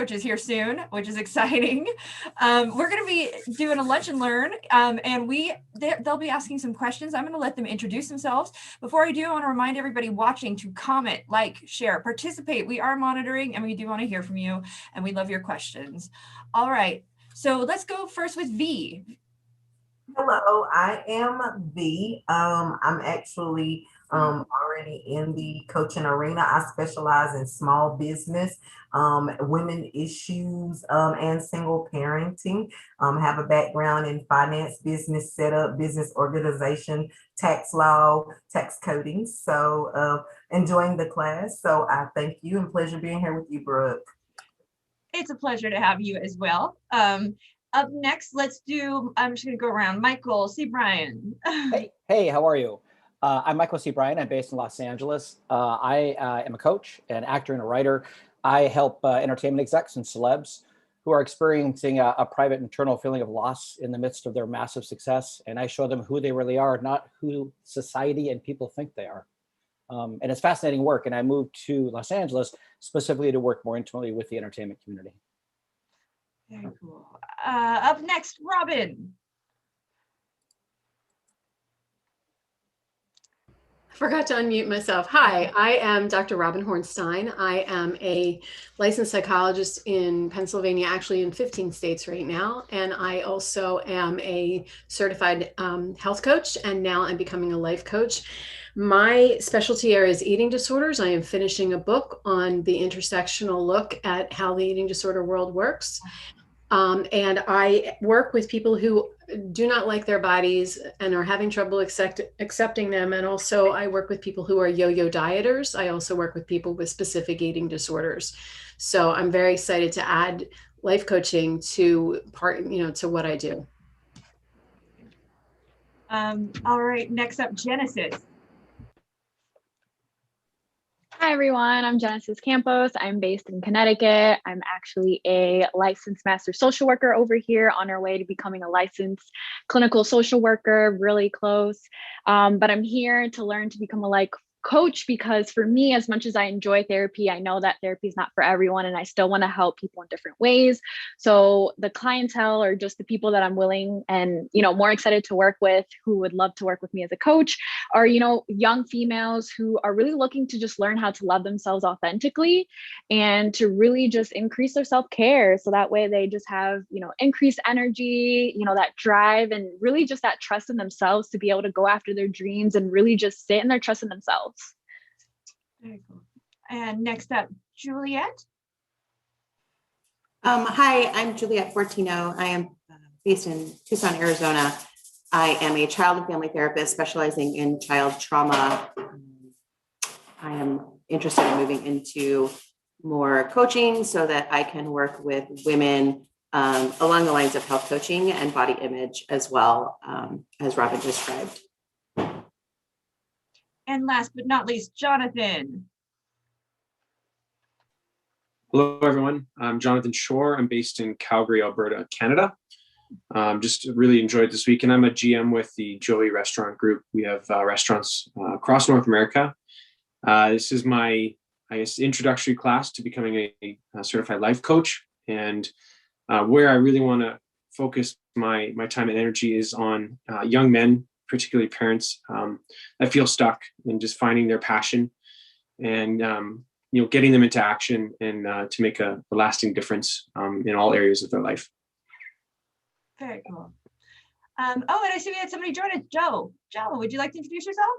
coaches here soon, which is exciting. We're going to be doing a lunch and learn, and they'll be asking some questions. I'm going to let them introduce themselves. Before I do, I want to remind everybody watching to comment, like, share, participate. We are monitoring, and we do want to hear from you, and we love your questions. All right, so let's go first with V. Hello, I am V. I'm actually already in the coaching arena. I specialize in small business, women issues, and single parenting. Have a background in finance, business setup, business organization, tax law, tax coding. So enjoying the class. So I thank you and pleasure being here with you, Brooke. It's a pleasure to have you as well. Up next, I'm just going to go around. Michael C. Bryan. Hey, how are you? I'm Michael C. Bryan. I'm based in Los Angeles. I am a coach, an actor, and a writer. I help entertainment execs and celebs who are experiencing a private internal feeling of loss in the midst of their massive success. And I show them who they really are, not who society and people think they are. And it's fascinating work. And I moved to Los Angeles specifically to work more intimately with the entertainment community. Very cool. Up next, Robin. I forgot to unmute myself. Hi, I am Dr. Robin Hornstein. I am a licensed psychologist in Pennsylvania, actually in 15 states right now. And I also am a certified health coach, and now I'm becoming a life coach. My specialty area is eating disorders. I am finishing a book on the intersectional look at how the eating disorder world works. And I work with people who do not like their bodies and are having trouble accepting them. And also I work with people who are yo-yo dieters. I also work with people with specific eating disorders. So I'm very excited to add life coaching to to what I do. All right, next up, Genesis. Hi, everyone. I'm Genesis Campos. I'm based in Connecticut. I'm actually a licensed master social worker over here on our way to becoming a licensed clinical social worker, really close. But I'm here to learn to become a life coach because for me, as much as I enjoy therapy, I know that therapy is not for everyone and I still want to help people in different ways. So the clientele or just the people that I'm willing and, more excited to work with who would love to work with me as a coach are, young females who are really looking to just learn how to love themselves authentically and to really just increase their self-care. So that way they just have, increased energy, that drive and really just that trust in themselves to be able to go after their dreams and really just sit in their trust in themselves. Very cool. And next up, Juliette. Hi, I'm Juliette Fortino. I am based in Tucson, Arizona. I am a child and family therapist specializing in child trauma. I am interested in moving into more coaching so that I can work with women along the lines of health coaching and body image as well, as Robin described. And last but not least, Jonathan. Hello, everyone. I'm Jonathan Shore. I'm based in Calgary, Alberta, Canada. Just really enjoyed this week. And I'm a GM with the Joey Restaurant Group. We have restaurants across North America. This is my, introductory class to becoming a certified life coach. And where I really want to focus my time and energy is on young men, particularly parents that feel stuck and just finding their passion and, getting them into action and to make a lasting difference in all areas of their life. Very cool. And I see we had somebody join us. Joe, would you like to introduce yourself?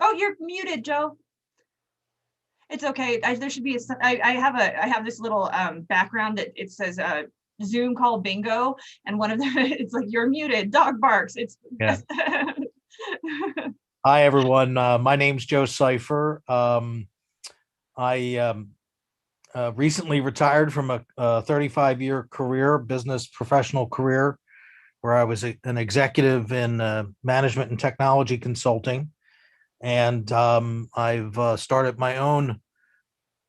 Oh, you're muted, Joe. It's okay. There should be I have this little background that it says Zoom call bingo, and one of them it's like you're muted. Dog barks. It's yeah. Hi everyone. My name's Joe Seifer. I recently retired from a 35-year business professional career, where I was an executive in management and technology consulting. And I've started my own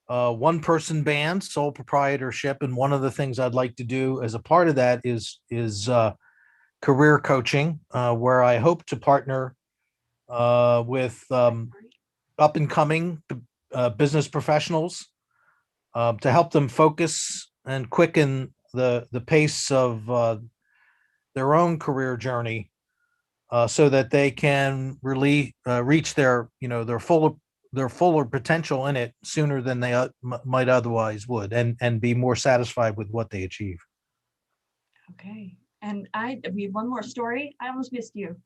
one-person band, sole proprietorship. And one of the things I'd like to do as a part of that is career coaching, where I hope to partner with up-and-coming business professionals to help them focus and quicken the pace of their own career journey, so that they can really reach their fuller potential in it sooner than they might otherwise would, and be more satisfied with what they achieve. Okay. And we have one more story. I almost missed you.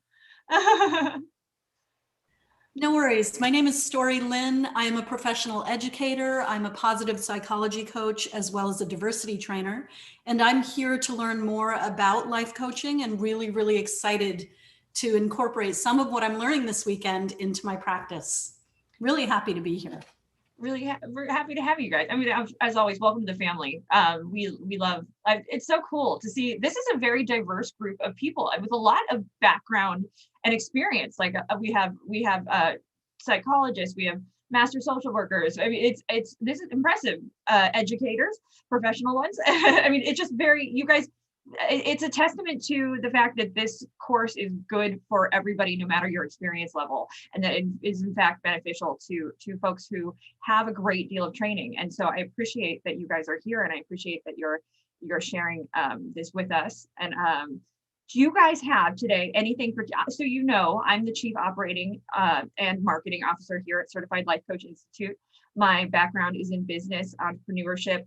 No worries. My name is Story Lynn. I am a professional educator. I'm a positive psychology coach as well as a diversity trainer. And I'm here to learn more about life coaching and really, really excited to incorporate some of what I'm learning this weekend into my practice. Really happy to be here. We're happy to have you guys. I mean, as always, welcome to the family. We love, it's so cool to see. This is a very diverse group of people with a lot of background and experience. Like we have psychologists, we have master social workers. I mean, this is impressive. Educators, professional ones. I mean, it's just you guys, it's a testament to the fact that this course is good for everybody, no matter your experience level, and that it is in fact beneficial to folks who have a great deal of training. And so I appreciate that you guys are here, and I appreciate that you're sharing this with us. And do you guys have today anything so I'm the Chief Operating and Marketing Officer here at Certified Life Coach Institute. My background is in business, entrepreneurship,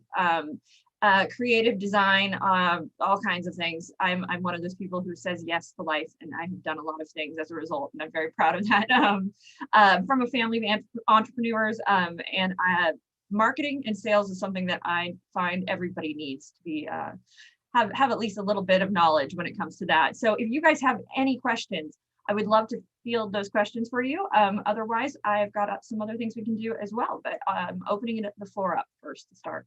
creative design, all kinds of things. I'm one of those people who says yes to life, and I have done a lot of things as a result, and I'm very proud of that. From a family of entrepreneurs, and marketing and sales is something that I find everybody needs to be have at least a little bit of knowledge when it comes to that. So if you guys have any questions, I would love to field those questions for you. Otherwise, I've got some other things we can do as well, but I'm opening the floor up first to start.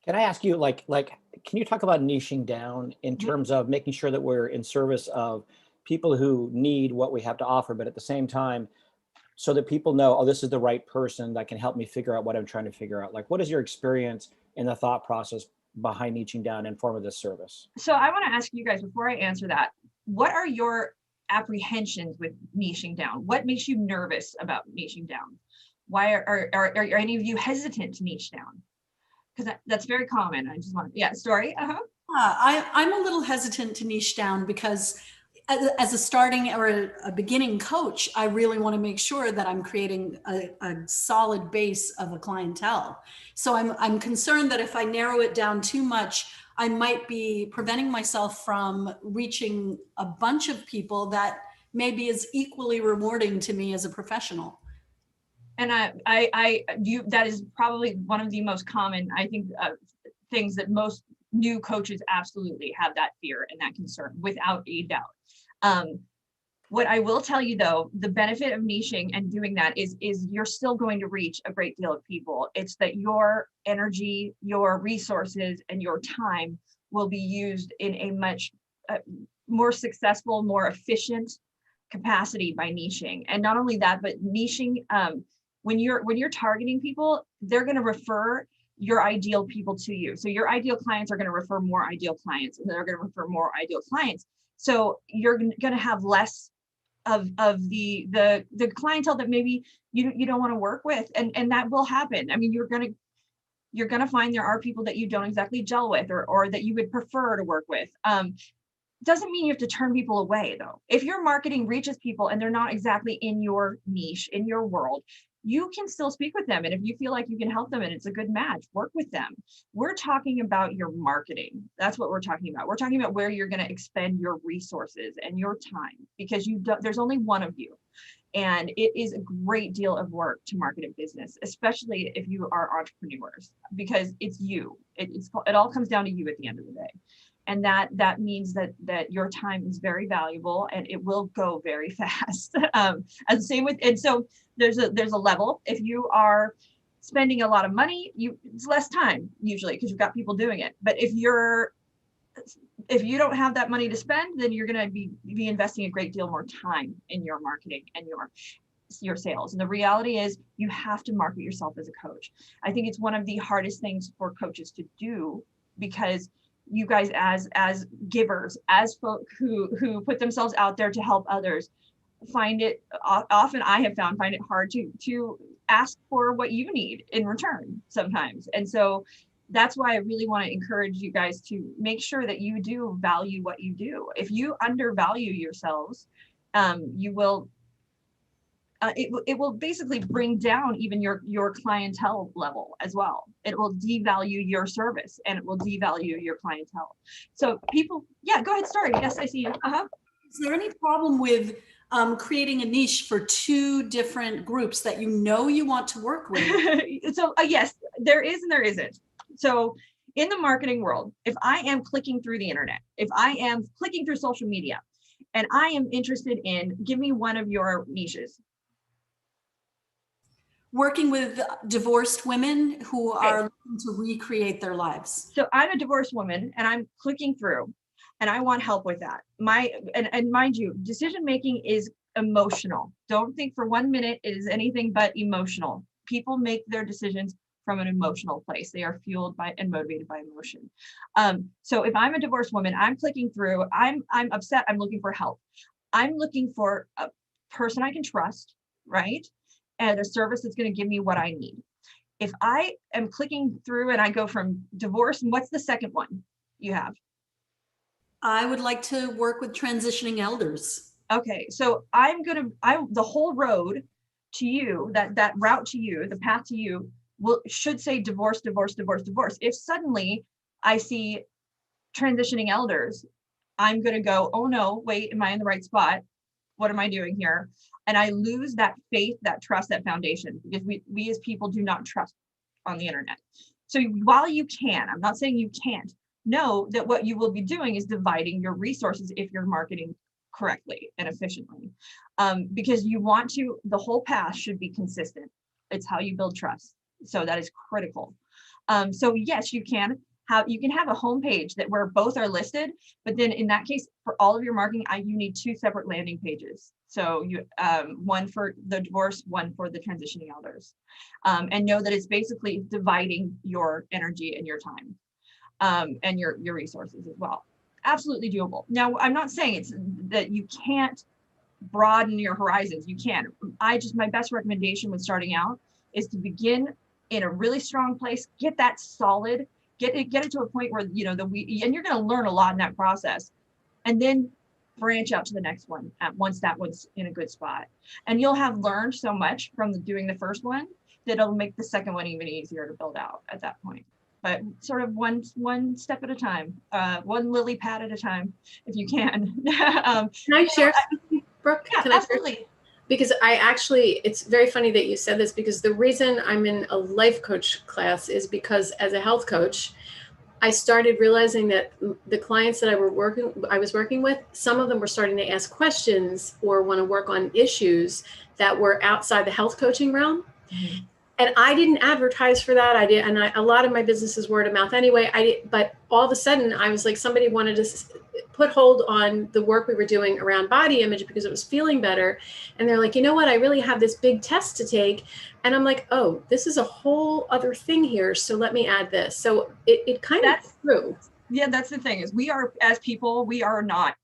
Can I ask you, can you talk about niching down in terms of making sure that we're in service of people who need what we have to offer, but at the same time, so that people know, oh, this is the right person that can help me figure out what I'm trying to figure out? Like, what is your experience in the thought process behind niching down in form of this service? So I want to ask you guys, before I answer that, what are your apprehensions with niching down? What makes you nervous about niching down? Why are any of you hesitant to niche down? Because that's very common. I just want Story. I'm a little hesitant to niche down because as a starting or a beginning coach, I really want to make sure that I'm creating a solid base of a clientele. So I'm concerned that if I narrow it down too much, I might be preventing myself from reaching a bunch of people that maybe is equally rewarding to me as a professional. And that is probably one of the most common, I think, things that most new coaches absolutely have, that fear and that concern, without a doubt. What I will tell you though, the benefit of niching and doing that is you're still going to reach a great deal of people. It's that your energy, your resources, and your time will be used in a much more successful, more efficient capacity by niching. And not only that, but niching, when you're targeting people, they're going to refer your ideal people to you. So your ideal clients are going to refer more ideal clients, and they're going to refer more ideal clients. So you're going to have less of the clientele that maybe you don't want to work with, and that will happen. I mean, you're going to find there are people that you don't exactly gel with, or that you would prefer to work with. Doesn't mean you have to turn people away though. If your marketing reaches people and they're not exactly in your niche, in your world, you can still speak with them. And if you feel like you can help them and it's a good match, work with them. We're talking about your marketing. That's what we're talking about. We're talking about where you're going to expend your resources and your time, because there's only one of you. And it is a great deal of work to market a business, especially if you are entrepreneurs, because it's you. It all comes down to you at the end of the day. And that means that your time is very valuable and it will go very fast. And same with, and so there's a level. If you are spending a lot of money, it's less time usually because you've got people doing it. But if you don't have that money to spend, then you're going to be investing a great deal more time in your marketing and your sales. And the reality is you have to market yourself as a coach. I think it's one of the hardest things for coaches to do, because you guys as givers, as folk who put themselves out there to help others, find it often I have find it hard to ask for what you need in return sometimes. And so that's why I really want to encourage you guys to make sure that you do value what you do. If you undervalue yourselves, you will it will basically bring down even your clientele level as well. It will devalue your service and it will devalue your clientele. So people, yeah, go ahead, sorry. Yes, I see you. Is there any problem with creating a niche for two different groups that you know you want to work with? So yes, there is and there isn't. So in the marketing world, if I am clicking through the internet, if I am clicking through social media, and I am interested in, give me one of your niches. Working with divorced women who are looking to recreate their lives. So I'm a divorced woman and I'm clicking through and I want help with that. And mind you, decision making is emotional. Don't think for 1 minute it is anything but emotional. People make their decisions from an emotional place. They are fueled by and motivated by emotion. So if I'm a divorced woman, I'm clicking through, I'm upset, I'm looking for help. I'm looking for a person I can trust, right? And a service that's going to give me what I need. If I am clicking through and I go from divorce, and what's the second one you have? I would like to work with transitioning elders. Okay, so the whole road to you, that route to you, the path to you, should say divorce, divorce, divorce, divorce. If suddenly I see transitioning elders, I'm going to go, oh no, wait, am I in the right spot? What am I doing here? And I lose that faith, that trust, that foundation, because we as people do not trust on the internet. So while you can, I'm not saying you can't, know that what you will be doing is dividing your resources if you're marketing correctly and efficiently. Because the whole path should be consistent. It's how you build trust. So that is critical. So yes, you can have a homepage where both are listed, but then in that case, for all of your marketing, you need 2 separate landing pages. So one for the divorce, one for the transitioning elders, and know that it's basically dividing your energy and your time, and your resources as well. Absolutely doable. Now, I'm not saying it's that you can't broaden your horizons. You can. My best recommendation when starting out is to begin in a really strong place, get that solid, get it to a point where, and you're going to learn a lot in that process, and then branch out to the next one once that one's in a good spot. And you'll have learned so much from doing the first one that it'll make the second one even easier to build out at that point. But sort of one step at a time, one lily pad at a time, if you can. Can I share something, Brooke? Yeah, absolutely. Because it's very funny that you said this, because the reason I'm in a life coach class is because as a health coach, I started realizing that the clients that I was working with, some of them were starting to ask questions or want to work on issues that were outside the health coaching realm. Mm-hmm. And I didn't advertise for that. A lot of my business is word of mouth anyway. But all of a sudden I was like, somebody wanted to put hold on the work we were doing around body image because it was feeling better. And they're like, you know what? I really have this big test to take. And I'm like, oh, this is a whole other thing here. So let me add this. So it kind of true. Yeah, that's the thing is we are, as people, we are not,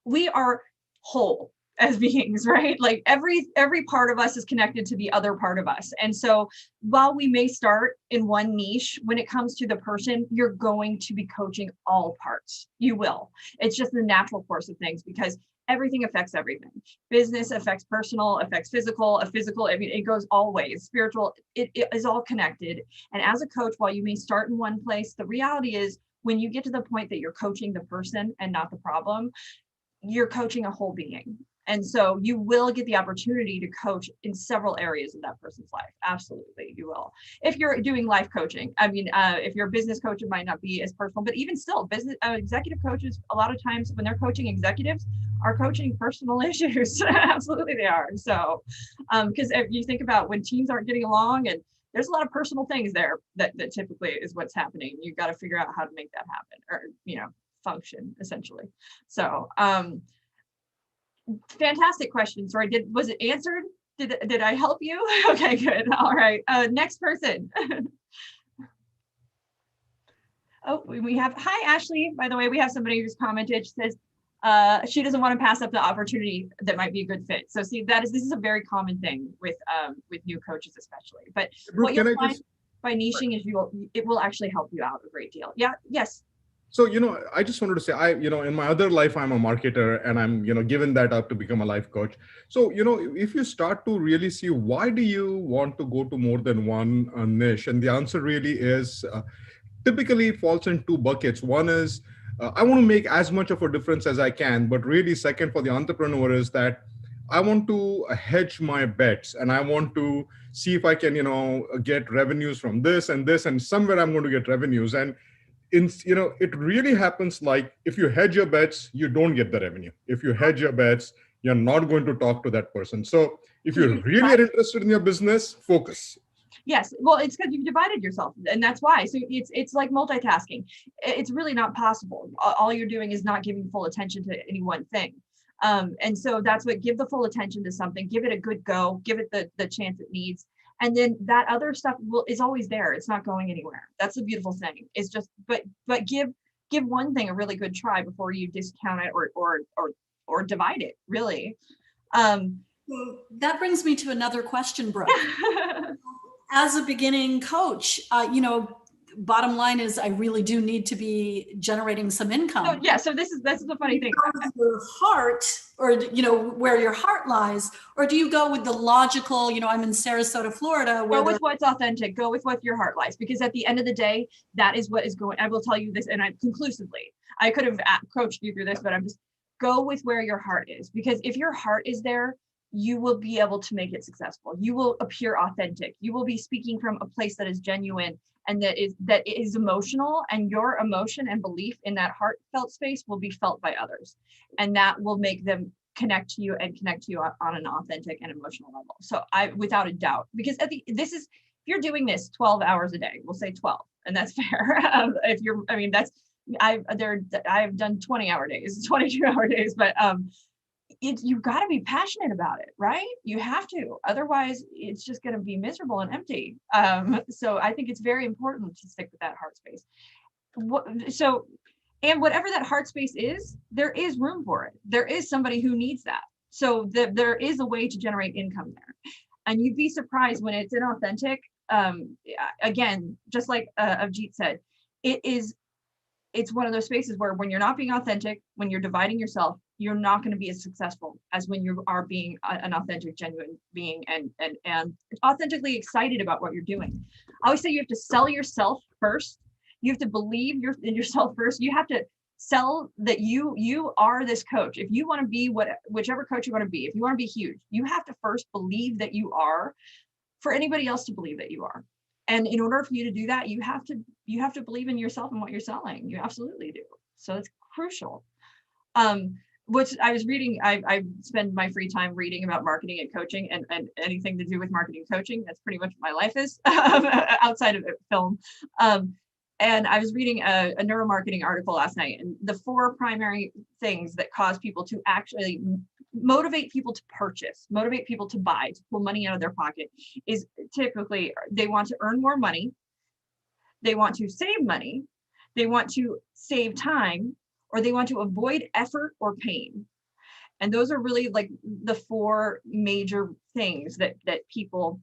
we are whole as beings, right? Like every part of us is connected to the other part of us. And so while we may start in one niche, when it comes to the person, you're going to be coaching all parts. You will. It's just the natural course of things because everything affects everything. Business affects personal, affects physical, I mean, it goes all ways. Spiritual, it is all connected. And as a coach, while you may start in one place, the reality is when you get to the point that you're coaching the person and not the problem, you're coaching a whole being. And so you will get the opportunity to coach in several areas of that person's life. Absolutely, you will. If you're doing life coaching, I mean, if you're a business coach, it might not be as personal, but even still, business executive coaches, a lot of times when they're coaching executives, are coaching personal issues. Absolutely, they are. So, because if you think about when teams aren't getting along, and there's a lot of personal things there that typically is what's happening. You've got to figure out how to make that happen, or function essentially. So. Fantastic question. Sorry, was it answered? Did I help you? Okay, good. All right. Next person. Oh, we have, hi, Ashley. By the way, we have somebody who's commented. She says, she doesn't want to pass up the opportunity that might be a good fit. So see, this is a very common thing with new coaches especially. But Brooke, what you'll find by niching is it will actually help you out a great deal. Yeah. Yes. So, I just wanted to say, in my other life, I'm a marketer and I'm, given that up to become a life coach. So, if you start to really see, why do you want to go to more than one niche? And the answer really is typically falls in two buckets. One is, I want to make as much of a difference as I can. But really, second, for the entrepreneur is that I want to hedge my bets and I want to see if I can, get revenues from this and somewhere I'm going to get revenues. And it really happens like if you hedge your bets, you don't get the revenue. If you hedge your bets, you're not going to talk to that person. So if you really are interested in your business, focus. Yes. Well, it's because you've divided yourself, and that's why. So it's like multitasking. It's really not possible. All you're doing is not giving full attention to any one thing. And so that's what, give the full attention to something, give it a good go, give it the chance it needs. And then that other stuff is always there. It's not going anywhere. That's the beautiful thing. It's just, but give one thing a really good try before you discount it or divide it, really. Well, that brings me to another question, Brooke. As a beginning coach, bottom line is I really do need to be generating some income. So, yeah. So that's the funny thing. Your heart, or where your heart lies, or do you go with the logical? I'm in Sarasota, Florida. Go with what's authentic. Go with what your heart lies, because at the end of the day, that is what is going. I will tell you this, and conclusively, I could have coached you through this, but I'm just go with where your heart is, because if your heart is there, you will be able to make it successful. You will appear authentic. You will be speaking from a place that is genuine and that is emotional, and your emotion and belief in that heartfelt space will be felt by others. And that will make them connect to you on an authentic and emotional level. So without a doubt, because if you're doing this 12 hours a day, we'll say 12, and that's fair. I've done 20-hour days, 22-hour days, but you've got to be passionate about it, right? You have to, otherwise it's just going to be miserable and empty. So I think it's very important to stick with that heart space. And whatever that heart space is, there is room for it. There is somebody who needs that. So there is a way to generate income there. And you'd be surprised when it's inauthentic. Again, just like Avjit said, it's one of those spaces where when you're not being authentic, when you're dividing yourself, you're not going to be as successful as when you are being an authentic, genuine being and authentically excited about what you're doing. I always say you have to sell yourself first. You have to believe in yourself first. You have to sell that you are this coach. If you want to be whichever coach you want to be, if you want to be huge, you have to first believe that you are for anybody else to believe that you are. And in order for you to do that, you have to believe in yourself and what you're selling. You absolutely do. So it's crucial. Which I was reading, I spend my free time reading about marketing and coaching and anything to do with marketing and coaching. That's pretty much what my life is outside of film. And I was reading a neuromarketing article last night, and the 4 primary things that cause people to actually motivate people to purchase, motivate people to buy, to pull money out of their pocket is typically they want to earn more money, they want to save money, they want to save time, or they want to avoid effort or pain. And those are really like the 4 major things that people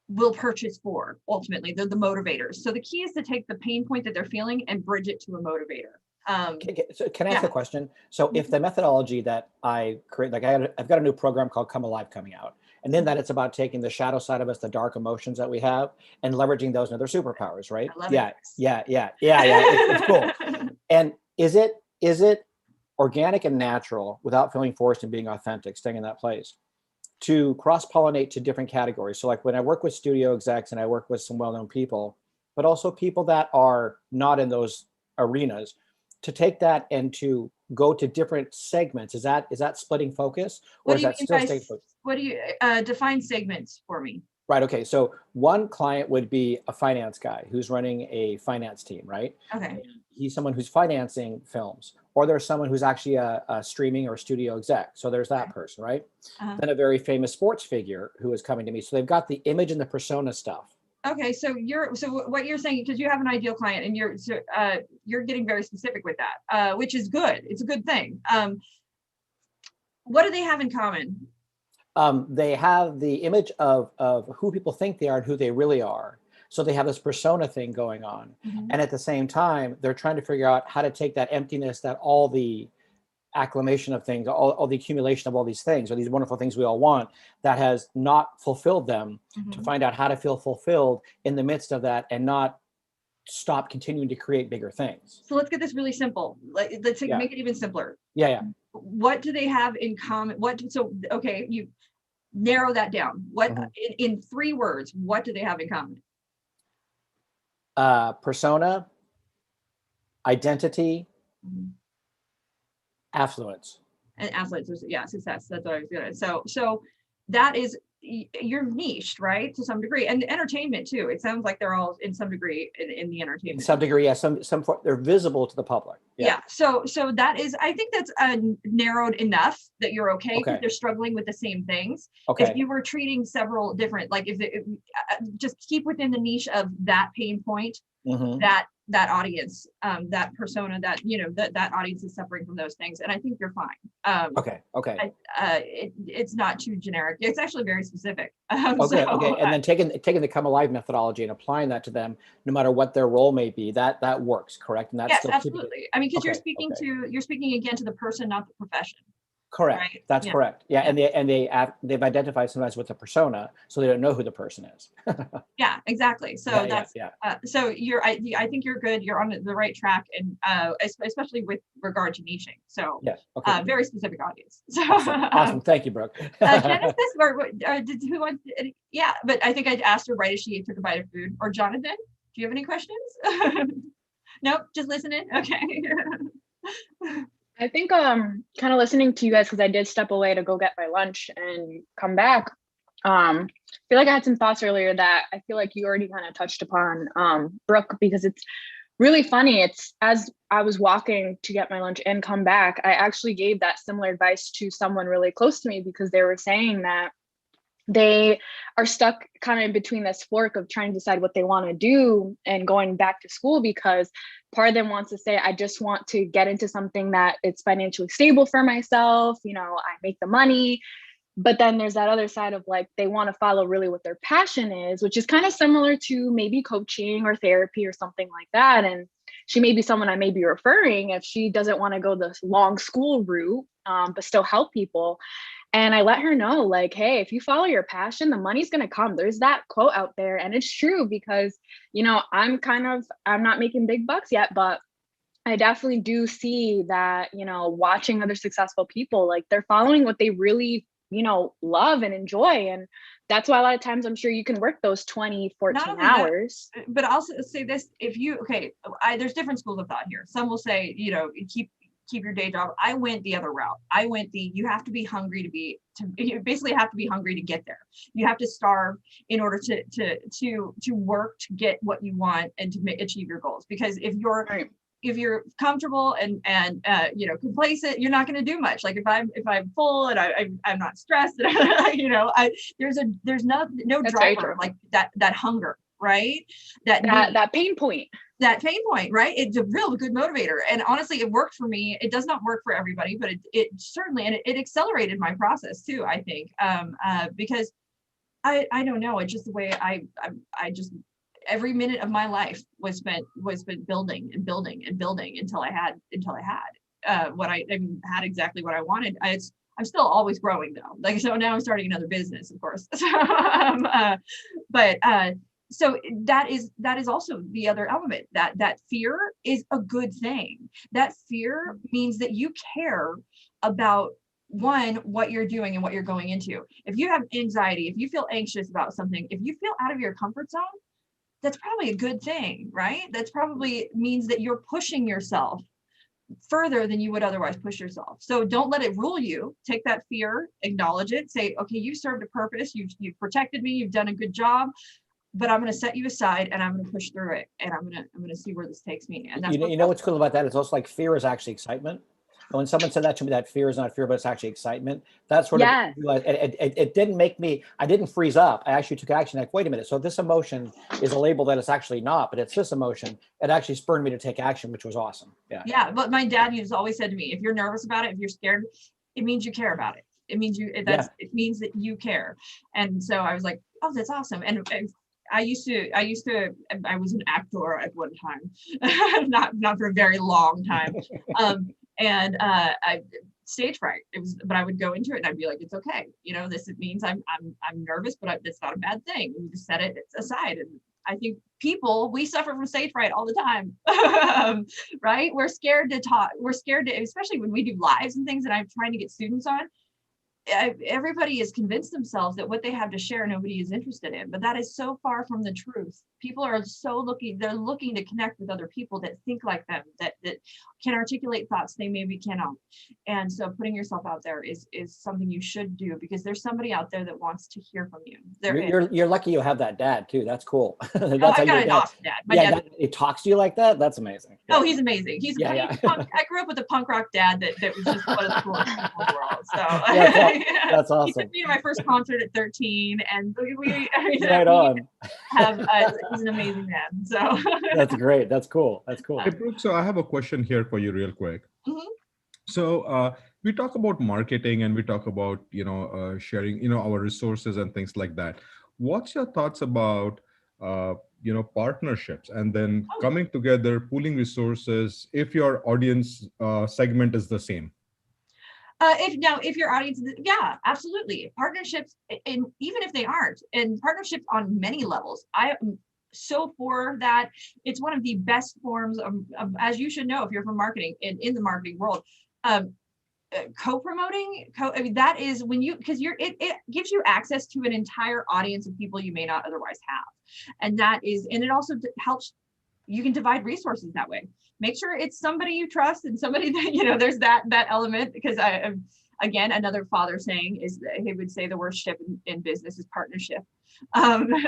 will purchase for. Ultimately, they're the motivators. So the key is to take the pain point that they're feeling and bridge it to a motivator. So can I ask a question? So if the methodology that I create, like I've got a new program called Come Alive coming out, and then that it's about taking the shadow side of us, the dark emotions that we have, and leveraging those into their superpowers, right? I love Yeah. it. It's cool. And is it organic and natural, without feeling forced and being authentic, staying in that place, to cross-pollinate to different categories? So like when I work with studio execs and I work with some well-known people, but also people that are not in those arenas, to take that and to go to different segments, is that splitting focus, or is that still staying focused? What do you define segments for me? Right. Okay. So one client would be a finance guy who's running a finance team, right? Okay. He's someone who's financing films, or there's someone who's actually a streaming or studio exec. So there's that person, right? Then a very famous sports figure who is coming to me. So they've got the image and the persona stuff. Okay, so what you're saying, because you have an ideal client and you're getting very specific with that, which is good. It's a good thing. What do they have in common? They have the image of who people think they are and who they really are. So they have this persona thing going on. Mhm. And at the same time, they're trying to figure out how to take that emptiness, that all the acclamation of things, all the accumulation of all these things, or these wonderful things we all want, that has not fulfilled them, to Mhm. find out how to feel fulfilled in the midst of that and not stop continuing to create bigger things. So let's get this really simple. Let's Yeah. make it even simpler. Yeah. What do they have in common? Okay, you narrow that down. What Mhm. in 3 words, what do they have in common? Persona, identity, Mhm. affluence. And athletes, success. That's what I was gonna. So that is, you're niched, right, to some degree, and entertainment too. It sounds like they're all in some degree in the In entertainment. some degree, yeah. They're visible to the public. Yeah. So that is, I think that's narrowed enough that you're okay, because Okay. they're struggling with the same things. Okay. If you were treating several different, like if just keep within the niche of that pain point, Mhm. that audience, that persona, that that audience is suffering from those things, and I think you're fine. Okay. It's not too generic. It's actually very specific. Okay. And then taking the Come Alive methodology and applying that to them, no matter what their role may be, that works, correct? And that's yes, still keeping it- absolutely. I mean, because Okay, you're speaking again to the person, not the profession. correct. Right. That's Yeah. correct. Yeah, and they've identified sometimes with the persona, so they don't know who the person is. Yeah, exactly. So Yeah, that's yeah. so I think you're good. You're on the right track, and especially with regard to niching. So Yes. Okay. very specific audience. So Awesome. Thank you, Brooke. Genesis, did who want? Yeah, but I think I asked her right as she took a bite of food. Or Jonathan, do you have any questions? Nope, just listening. Okay. I think kind of listening to you guys, because I did step away to go get my lunch and come back. I feel like I had some thoughts earlier that I feel like you already kind of touched upon, Brooke, because it's really funny. It's as I was walking to get my lunch and come back, I actually gave that similar advice to someone really close to me, because they were saying that they are stuck kind of in between this fork of trying to decide what they want to do and going back to school, because part of them wants to say, I just want to get into something that it's financially stable for myself. I make the money. But then there's that other side of like, they want to follow really what their passion is, which is kind of similar to maybe coaching or therapy or something like that. And she may be someone I may be referring if she doesn't want to go this long school route, but still help people. And I let her know, like, hey, if you follow your passion, the money's going to come. There's that quote out there. And it's true, because, I'm not making big bucks yet, but I definitely do see that, watching other successful people, like they're following what they really, love and enjoy. And that's why a lot of times I'm sure you can work those 20, 14 hours. But I'll say this, there's different schools of thought here. Some will say, keep your day job. I went the other route. You have to be hungry you basically have to be hungry to get there. You have to starve in order to work to get what you want and to achieve your goals. Because if you're comfortable and complacent, you're not going to do much. Like if I'm full and I'm not stressed, there's no driver like that hunger, right? That pain point. That pain point, right? It's a real good motivator. And honestly, it worked for me. It does not work for everybody, but it certainly, and it accelerated my process too, I think, because I don't know. It's just the way I just, every minute of my life was spent building and building and building until I had had exactly what I wanted. I'm still always growing though. Like, so now I'm starting another business, of course. So that is also the other element, that fear is a good thing. That fear means that you care about what you're doing and what you're going into. If you have anxiety, if you feel anxious about something, if you feel out of your comfort zone, that's probably a good thing, right? That's probably means that you're pushing yourself further than you would otherwise push yourself. So don't let it rule you. Take that fear, acknowledge it, say, okay, you served a purpose, you've protected me, you've done a good job, but I'm going to set you aside and I'm going to push through it, and I'm going to see where this takes me. And that's what's cool about that is also like fear is actually excitement. And when someone said that to me, that fear is not fear, but it's actually excitement. That sort Yes. of, it didn't make me, I didn't freeze up. I actually took action. Like, wait a minute. So this emotion is a label that it's actually not, but it's this emotion. It actually spurred me to take action, which was awesome. Yeah. Yeah. But my dad has always said to me, if you're nervous about it, if you're scared, it means you care about it. It means it means that you care. And so I was like, oh, that's awesome. And I was an actor at one time, not for a very long time. I stage fright. But I would go into it and I'd be like, it's okay. It means I'm nervous, but it's not a bad thing. You just set it aside. And I think we suffer from stage fright all the time, right? We're scared to talk. We're scared to, especially when we do lives and things that I'm trying to get students on. Everybody has convinced themselves that what they have to share, nobody is interested in, but that is so far from the truth. People are they're looking to connect with other people that think like them, that can articulate thoughts they maybe cannot. And so putting yourself out there is something you should do, because there's somebody out there that wants to hear from you. You're lucky you have that dad too. That's cool. That's I got an awesome dad. My dad, it talks to you like that. That's amazing. Oh, he's amazing. I grew up with a punk rock dad that was just one of the coolest people in the world. So that's awesome. He took me to my first concert at 13, and right on. He's an amazing man. So that's great. That's cool. Hey, Brooke, so I have a question here for you real quick. Mm-hmm. So we talk about marketing and we talk about, sharing, our resources and things like that. What's your thoughts about, partnerships and then coming together, pooling resources if your audience segment is the same? If your audience, yeah, absolutely. Partnerships, and even if they aren't, and partnerships on many levels, I am so for that. It's one of the best forms of, as you should know, if you're from marketing and in the marketing world, co-promoting, that is when it gives you access to an entire audience of people you may not otherwise have. And it also helps, you can divide resources that way. Make sure it's somebody you trust and somebody that, there's that element, because again, another father saying is that he would say the worst ship in business is partnership,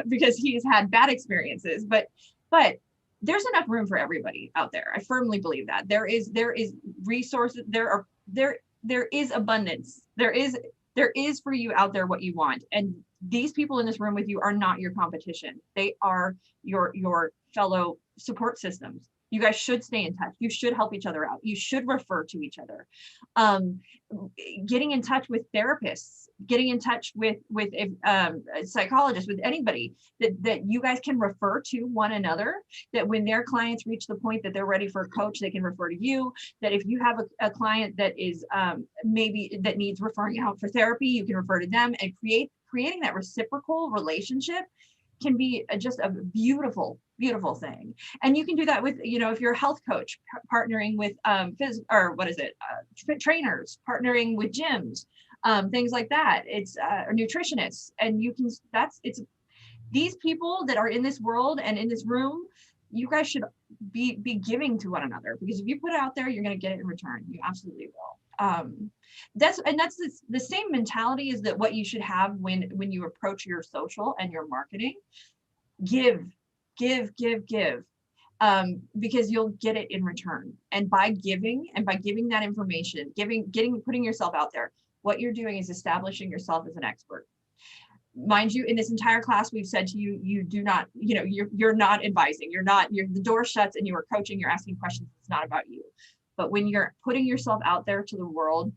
because he's had bad experiences, but there's enough room for everybody out there. I firmly believe that there is resources, there is abundance. There is for you out there what you want. And these people in this room with you are not your competition. They are your fellow support systems. You guys should stay in touch. You should help each other out. You should refer to each other. Getting in touch with therapists, getting in touch with psychologists, with anybody that you guys can refer to one another, that when their clients reach the point that they're ready for a coach, they can refer to you. That if you have a client that is maybe that needs referring out for therapy, you can refer to them, and creating that reciprocal relationship can be just a beautiful thing. And you can do that with, if you're a health coach, partnering with trainers, partnering with gyms, things like that. It's or nutritionists, and it's these people that are in this world and in this room. You guys should be giving to one another, because if you put it out there, you're going to get it in return. You absolutely will. That's the same mentality is that what you should have when you approach your social and your marketing. Give, because you'll get it in return. And by giving that information, putting yourself out there, what you're doing is establishing yourself as an expert. Mind you, in this entire class, we've said to you, you do not, you're not advising, the door shuts and you are coaching, you're asking questions. It's not about you. But when you're putting yourself out there to the world,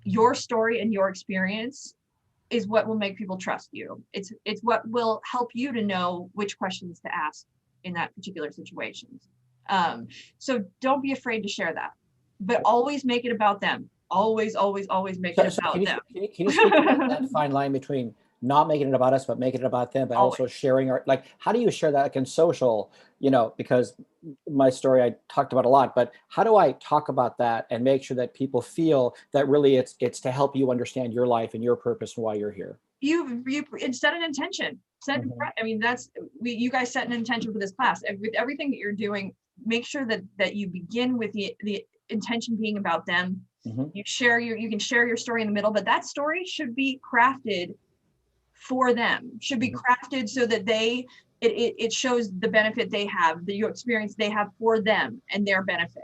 your story and your experience is what will make people trust you. It's what will help you to know which questions to ask in that particular situation. So don't be afraid to share that, but always make it about them. Always make it about them. Can you speak about that fine line between not making it about us, but making it about them, but also sharing how do you share that in social, because my story I talked about a lot, but how do I talk about that and make sure that people feel that really it's to help you understand your life and your purpose and why you're here? You set an intention. You guys set an intention for this class. And with everything that you're doing, make sure that you begin with the intention being about them. Mm-hmm. You can share your story in the middle, but that story should be crafted for them, should be crafted so that they it shows the benefit they have, the experience they have for them and their benefit.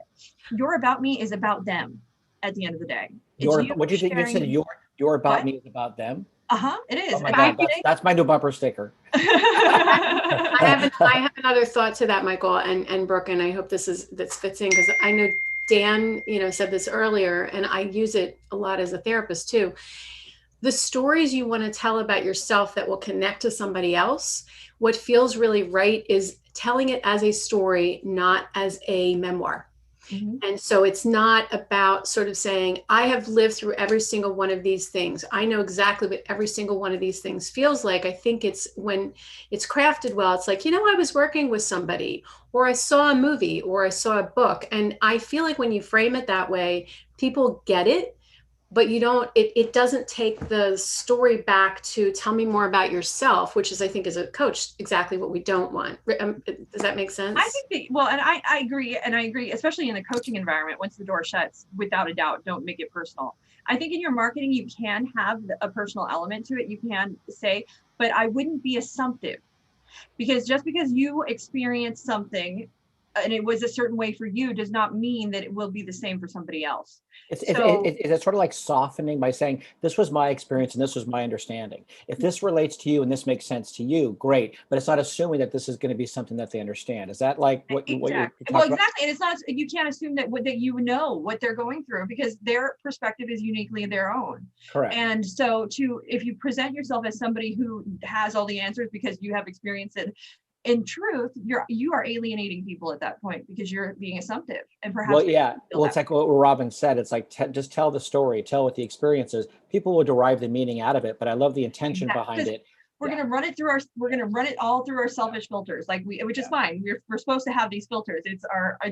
Your about me is about them at the end of the day. What do you think? You said your about me is about them. It is. Oh my God, that's my new bumper sticker. I have another thought to that, Michael and Brooke, and I hope this fits in, because I know Dan, said this earlier, and I use it a lot as a therapist too. The stories you want to tell about yourself that will connect to somebody else, what feels really right is telling it as a story, not as a memoir. Mm-hmm. And so it's not about sort of saying, I have lived through every single one of these things. I know exactly what every single one of these things feels like. I think it's when it's crafted well, it's like, I was working with somebody, or I saw a movie, or I saw a book. And I feel like when you frame it that way, people get it. But it doesn't take the story back to tell me more about yourself, which is, I think, as a coach, exactly what we don't want. Does that make sense? I think and I agree, especially in the coaching environment, once the door shuts, without a doubt, don't make it personal. I think in your marketing, you can have a personal element to it. You can say, but I wouldn't be assumptive, because just because you experience something and it was a certain way for you does not mean that it will be the same for somebody else. It's sort of like softening by saying, this was my experience and this was my understanding. If this relates to you and this makes sense to you, great. But it's not assuming that this is going to be something that they understand. Is that like what you're talking about? Exactly. And it's not, you can't assume that what they're going through, because their perspective is uniquely their own. Correct. And so if you present yourself as somebody who has all the answers because you have experienced it, in truth, you are alienating people at that point, because you're being assumptive, and perhaps. It's like what Robin said. It's like just tell the story, tell what the experience is. People will derive the meaning out of it, but I love the intention behind it. We're going to run it all through our selfish filters, which is fine. We're supposed to have these filters. It's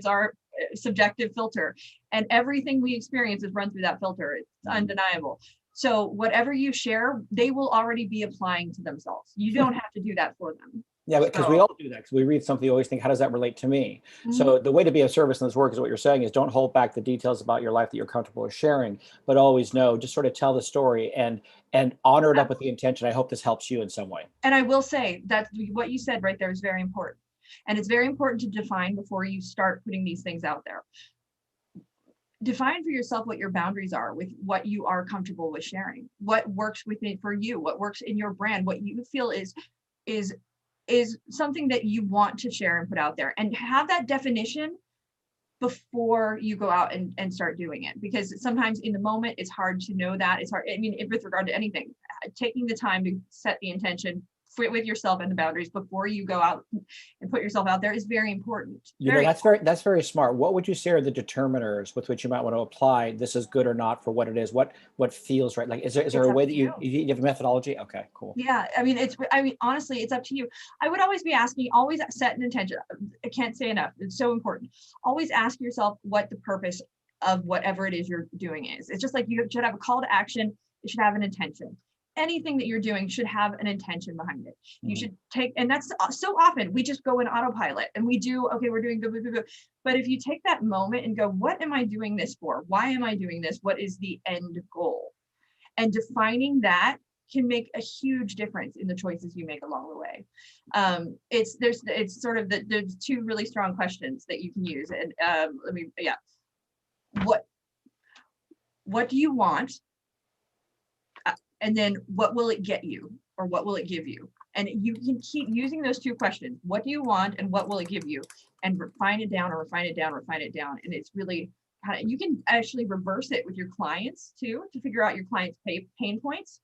our subjective filter, and everything we experience is run through that filter. It's undeniable. So whatever you share, they will already be applying to themselves. You don't have to do that for them. Yeah, because we all do that. Because we read something, we always think, how does that relate to me? Mm-hmm. So the way to be of service in this work is what you're saying is, don't hold back the details about your life that you're comfortable with sharing, but always know, just sort of tell the story and honor it up with the intention. I hope this helps you in some way. And I will say that what you said right there is very important. And it's very important to define before you start putting these things out there. Define for yourself what your boundaries are with what you are comfortable with sharing, what works within for you, what works in your brand, what you feel is something that you want to share and put out there, and have that definition before you go out and start doing it. Because sometimes in the moment, it's hard to know that. It's hard. I mean, with regard to anything, taking the time to set the intention with yourself and the boundaries before you go out and put yourself out there is very important. That's very smart. What would you say are the determiners with which you might want to apply this is good or not for what it is? What feels right? Like, is there a way that you have a methodology? Okay, cool. Yeah, I mean, honestly, it's up to you. I would always be asking, always set an intention. I can't say enough. It's so important. Always ask yourself what the purpose of whatever it is you're doing is. It's just like you should have a call to action. It should have an intention. Anything that you're doing should have an intention behind it. You should take, and that's so often we just go in autopilot and we do, okay, we're doing good. But if you take that moment and go, what am I doing this for? Why am I doing this? What is the end goal? And defining that can make a huge difference in the choices you make along the way. There's two really strong questions that you can use. And what do you want? And then what will it get you, or what will it give you? And you can keep using those two questions. What do you want and what will it give you? And refine it down. And it's really, you can actually reverse it with your clients too, to figure out your clients' pain points.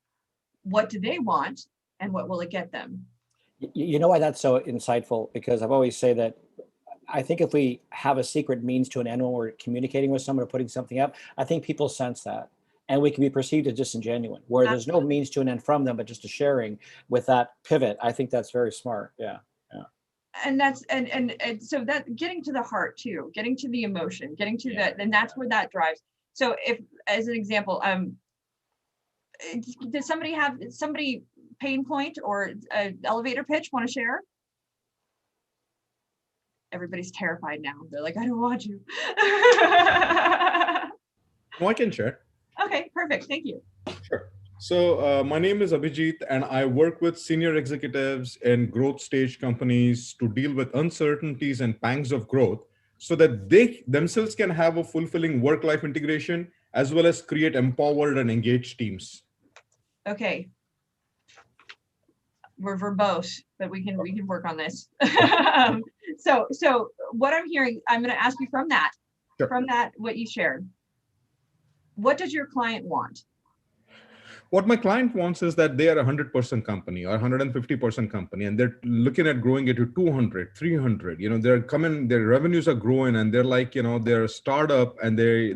What do they want and what will it get them? You know why that's so insightful? Because I've always say that I think if we have a secret means to an end when we're communicating with someone or putting something up, I think people sense that. And we can be perceived as disingenuous, where there's no means to an end from them, but just a sharing with that pivot. I think that's very smart. Yeah. And that's, and so that getting to the heart too, getting to the emotion, getting to that, and that's where that drives. So if, as an example, did somebody pain point or an elevator pitch want to share? Everybody's terrified now. They're like, I don't want you. No, I can share. Okay, perfect. Thank you. Sure. So my name is Abhijit, and I work with senior executives in growth stage companies to deal with uncertainties and pangs of growth so that they themselves can have a fulfilling work-life integration as well as create empowered and engaged teams. Okay. We're verbose, but we can work on this. So what I'm hearing, I'm going to ask you from that, Sure. what you shared. What does your client want? What my client wants is that they are a 100% company or 150% company, and they're looking at growing it to 200, 300. Their revenues are growing, and they're like, they're a startup, and they're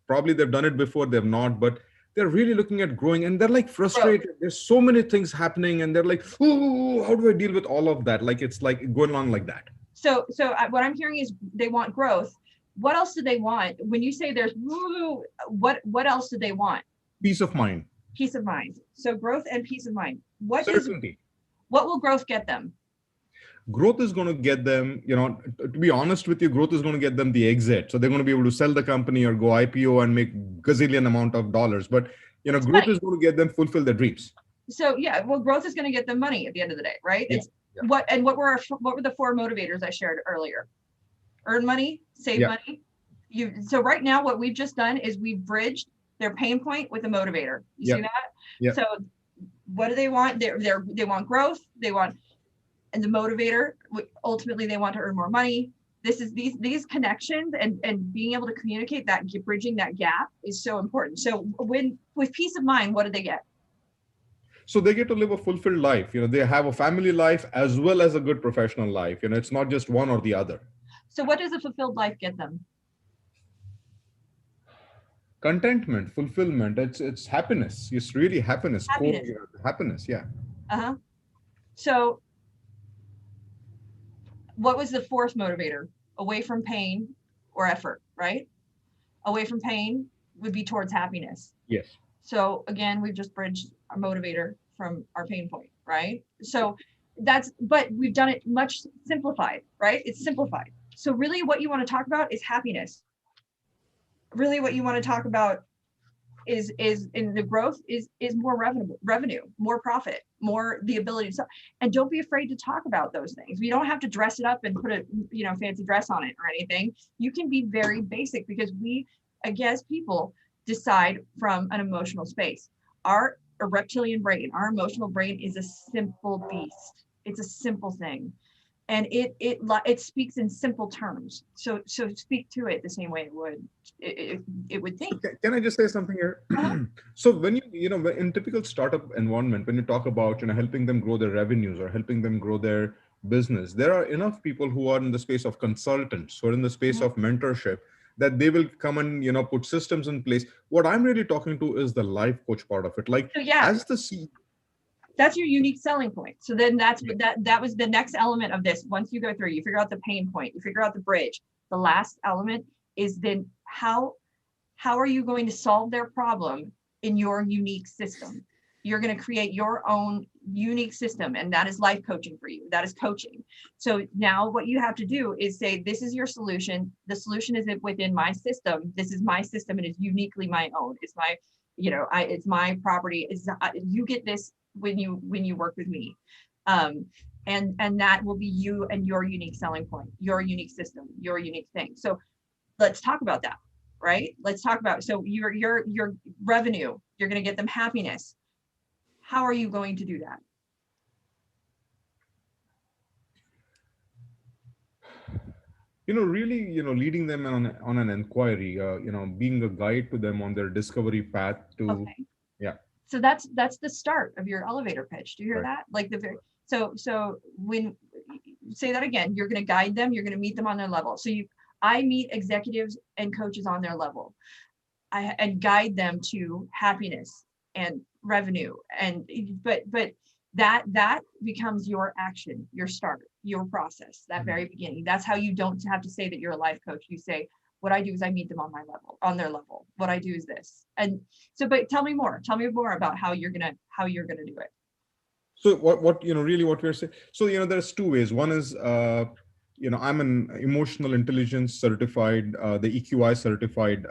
probably they've done it before, they've not, but they're really looking at growing, and they're like frustrated. Bro. There's so many things happening, and they're like, oh, how do I deal with all of that? Like, it's like going on like that. So what I'm hearing is they want growth. What else do they want? When you say there's what else do they want? Peace of mind. Peace of mind. So growth and peace of mind. What will growth get them? Growth is going to get them, to be honest with you, growth is going to get them the exit. So they're going to be able to sell the company or go IPO and make gazillion amount of dollars. But, growth is going to get them fulfill their dreams. So yeah, well, growth is going to get them money at the end of the day, right? Yeah. What were the 4 motivators I shared earlier? Earn money, save money. So right now, what we've just done is we've bridged their pain point with a motivator. You see that? Yeah. So what do they want? They want growth. And the motivator, ultimately they want to earn more money. This is these connections and being able to communicate that, bridging that gap is so important. So with peace of mind, what do they get? So they get to live a fulfilled life. They have a family life as well as a good professional life. It's not just one or the other. So what does a fulfilled life get them? Contentment, fulfillment. It's happiness. It's really happiness. Happiness. Yeah. So what was the 4th motivator? Away from pain or effort, right? Away from pain would be towards happiness. Yes. So again, we've just bridged our motivator from our pain point, right? So but we've done it much simplified, right? It's simplified. So really what you want to talk about is happiness. Really what you want to talk about is in the growth is more revenue, more profit, more the ability to sell. And don't be afraid to talk about those things. You don't have to dress it up and put a fancy dress on it or anything. You can be very basic because we, as people, decide from an emotional space. Our reptilian brain, our emotional brain is a simple beast. It's a simple thing. And it speaks in simple terms. So speak to it the same way it would think. Okay. Can I just say something here? So when in typical startup environment, when you talk about helping them grow their revenues or helping them grow their business, there are enough people who are in the space of consultants, who are in the space of mentorship, that they will come and put systems in place. What I'm really talking to is the life coach part of it. As the CEO. That's your unique selling point. So then that was the next element of this. Once you go through, you figure out the pain point, you figure out the bridge. The last element is then how are you going to solve their problem in your unique system? You're going to create your own unique system, and that is life coaching for you. That is coaching. So now what you have to do is say, this is your solution. The solution is within my system. This is my system. It is uniquely my own. It's my, it's my property. You get this when you work with me, and that will be you and your unique selling point, your unique system, your unique thing. So let's talk about that, right? Let's talk about, so your revenue, you're going to get them happiness. How are you going to do that? Really, leading them on an inquiry, being a guide to them on their discovery path to, okay. Yeah. So that's the start of your elevator pitch. Do you hear that? Like so when say that again, you're going to guide them, you're going to meet them on their level. So I meet executives and coaches on their level. And guide them to happiness and revenue. But that becomes your action, your start, your process, that very beginning. That's how you don't have to say that you're a life coach. You say, what I do is I meet them on their level. What I do is this. And so, but tell me more about how you're going to do it. So what we're saying. So, there's 2 ways. One is, I'm an emotional intelligence certified, the EQI certified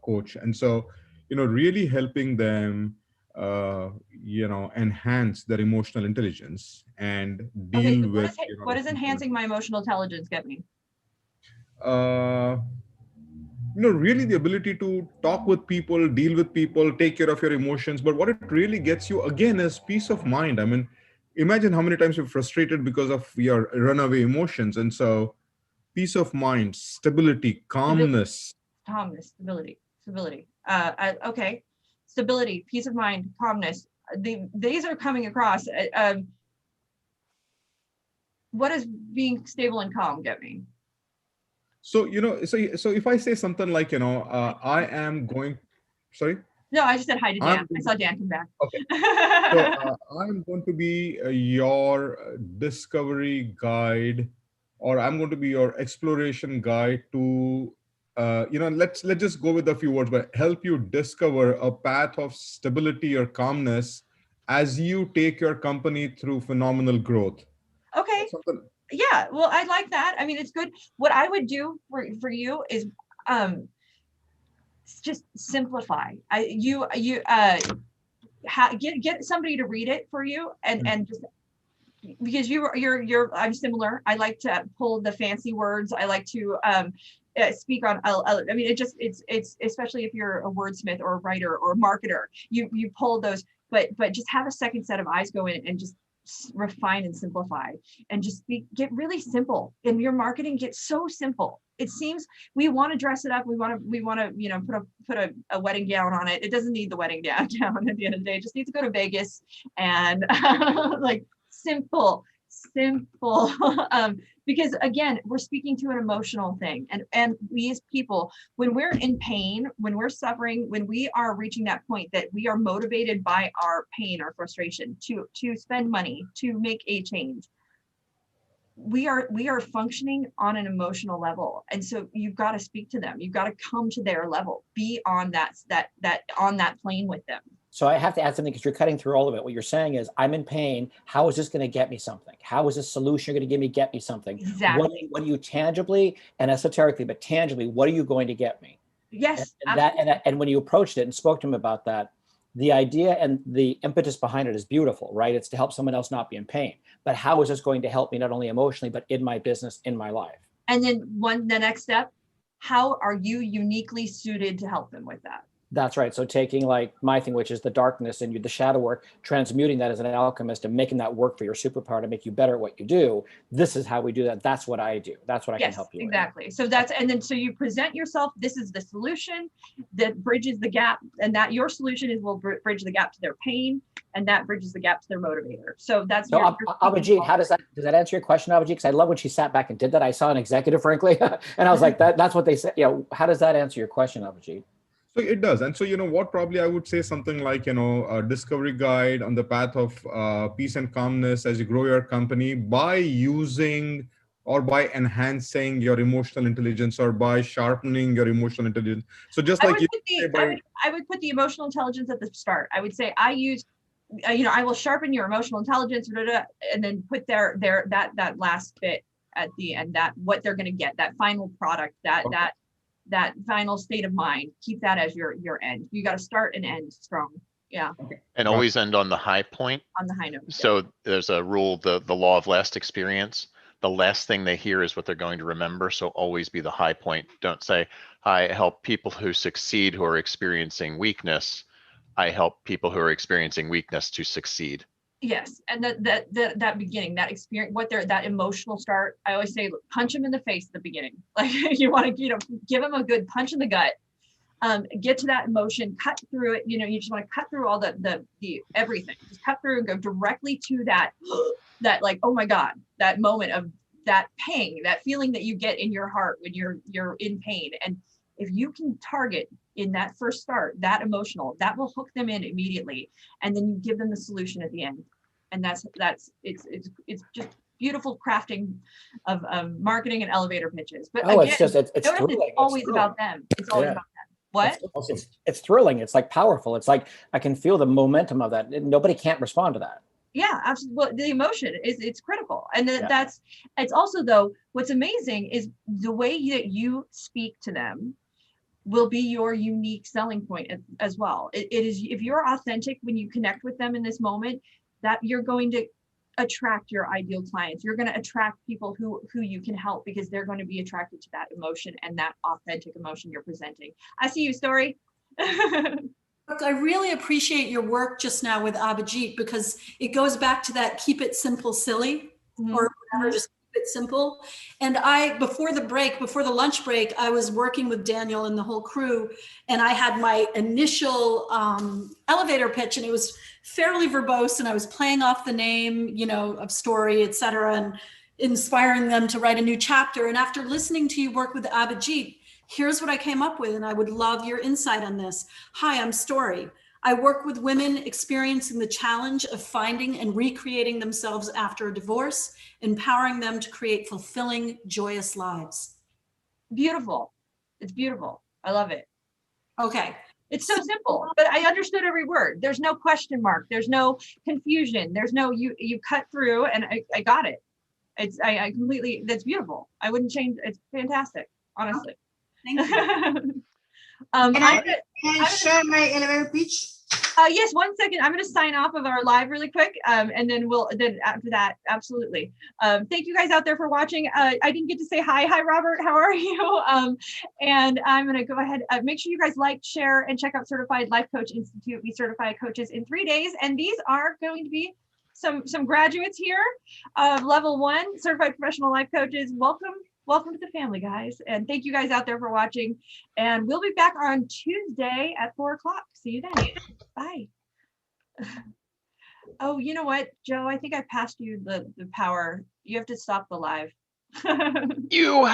coach. And so, really helping them enhance their emotional intelligence and Okay, deal so with, what does enhancing my emotional intelligence get me? Really the ability to talk with people, deal with people, take care of your emotions. But what it really gets you again is peace of mind. I mean, imagine how many times you're frustrated because of your runaway emotions. And so peace of mind, stability, calmness. Stability. Okay. Stability, peace of mind, calmness. These are coming across. What does being stable and calm get me? So, so if I say something like, I am going, sorry? No, I just said hi to Dan. I saw Dan come back. Okay. So I'm going to be your discovery guide, or I'm going to be your exploration guide to, let's just go with a few words, but help you discover a path of stability or calmness as you take your company through phenomenal growth. Okay. Yeah, well, I like that. I mean, it's good. What I would do for you is just simplify. Get somebody to read it for you, and just because you're I'm similar. I like to pull the fancy words. I like to speak on. I mean, it's especially if you're a wordsmith or a writer or a marketer, you pull those. But just have a second set of eyes go in and just refine and simplify, and just get really simple. And your marketing gets so simple. It seems we want to dress it up. We want to put a wedding gown on it. It doesn't need the wedding gown at the end of the day. It just needs to go to Vegas and like simple. Because again, we're speaking to an emotional thing, and we as people, when we're in pain, when we're suffering, when we are reaching that point that we are motivated by our pain, our frustration to spend money, to make a change, we are functioning on an emotional level. And so you've got to speak to them. You've got to come to their level, be on that on that plane with them. So I have to add something because you're cutting through all of it. What you're saying is, I'm in pain. How is this going to get me something? How is this solution going to get me something? Exactly. What are you tangibly and esoterically, but tangibly, what are you going to get me? Yes. And when you approached it and spoke to him about that, the idea and the impetus behind it is beautiful, right? It's to help someone else not be in pain. But how is this going to help me not only emotionally, but in my business, in my life? And then the next step, how are you uniquely suited to help them with that? That's right. So taking like my thing, which is the darkness and the shadow work, transmuting that as an alchemist and making that work for your superpower to make you better at what you do. This is how we do that. That's what I do. That's what I can help you exactly. with. So so you present yourself. This is the solution that bridges the gap, and that your solution will bridge the gap to their pain, and that bridges the gap to their motivator. So that's so Abhijit, does that answer your question, Abhijit? Because I love when she sat back and did that. I saw an executive, frankly, and I was like, that's what they said. How does that answer your question, Abhijit? So it does. And so, what probably I would say something like, a discovery guide on the path of peace and calmness as you grow your company by using or by enhancing your emotional intelligence or by sharpening your emotional intelligence. So just like I would put the emotional intelligence at the start. I would say I use, I will sharpen your emotional intelligence, and then put that last bit at the end, that what they're going to get, that final product, that final state of mind. Keep that as your end. You got to start and end strong. Yeah. Okay. And always end on the high point. On the high note. So there's a rule, the law of last experience. The last thing they hear is what they're going to remember. So always be the high point. Don't say, I help people who succeed who are experiencing weakness. I help people who are experiencing weakness to succeed. Yes, and that beginning, that experience, that emotional start. I always say, punch them in the face at the beginning. Like you want to, give them a good punch in the gut. Get to that emotion, cut through it. You just want to cut through all the everything. Just cut through and go directly to that like, oh my God, that moment of that pang, that feeling that you get in your heart when you're in pain. And if you can target in that first start, that emotional, that will hook them in immediately. And then you give them the solution at the end. And it's just beautiful crafting of marketing and elevator pitches. But again, it's always about them. It's always about them. What? It's thrilling. It's like powerful. It's like, I can feel the momentum of that. Nobody can't respond to that. Yeah, absolutely. Well, the emotion it's critical. And it's also, though, what's amazing is the way that you speak to them will be your unique selling point as well. It is, if you're authentic when you connect with them in this moment, that you're going to attract your ideal clients. You're going to attract people who you can help, because they're going to be attracted to that emotion and that authentic emotion you're presenting. I see you, Story. Look, I really appreciate your work just now with Abhijit, because it goes back to that keep it simple, silly, or whatever, just keep it simple. And before the lunch break, I was working with Daniel and the whole crew, and I had my initial elevator pitch, and it was fairly verbose, and I was playing off the name, of Story, et cetera, and inspiring them to write a new chapter. And after listening to you work with Abhijit, here's what I came up with, and I would love your insight on this. Hi, I'm Story. I work with women experiencing the challenge of finding and recreating themselves after a divorce, empowering them to create fulfilling, joyous lives. Beautiful. It's beautiful. I love it. Okay. It's so simple, but I understood every word. There's no question mark. There's no confusion. There's no, you cut through, and I got it. I completely, that's beautiful. I wouldn't change. It's fantastic, honestly. Thank you. Can I share my elevator pitch? Yes, 1 second. I'm going to sign off of our live really quick, and then after that, absolutely. Thank you guys out there for watching. I didn't get to say hi. Hi, Robert. How are you? And I'm going to go ahead. Make sure you guys like, share, and check out Certified Life Coach Institute. We certify coaches in 3 days, and these are going to be some graduates here. Level 1 certified professional life coaches. Welcome to the family, guys. And thank you guys out there for watching. And we'll be back on Tuesday at 4 o'clock. See you then. Bye. Oh, you know what, Joe? I think I passed you the power. You have to stop the live. You